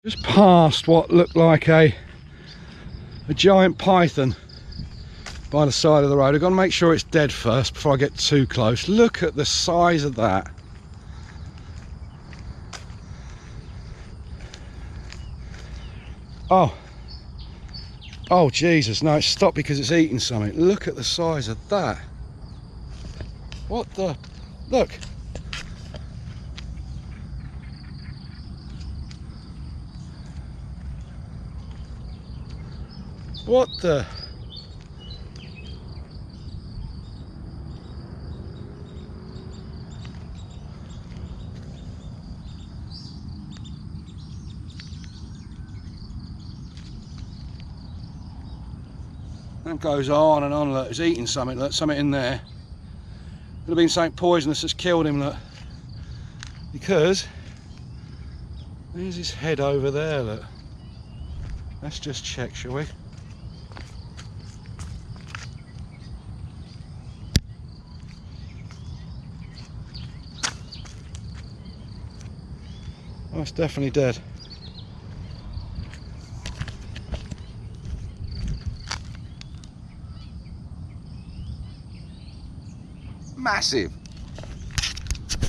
Just past what looked like a giant python by the side of the road. I've got to make sure it's dead first before I get too close. Look at the size of that. Oh Jesus, no, it's stopped because it's eating something. Look at the size of that. What the, look. What the? That goes on and on. Look, he's eating something. Look, something in there. Could have been something poisonous that's killed him. Look, because there's his head over there. Look. Let's just check, shall we? Oh, it's definitely dead. Massive.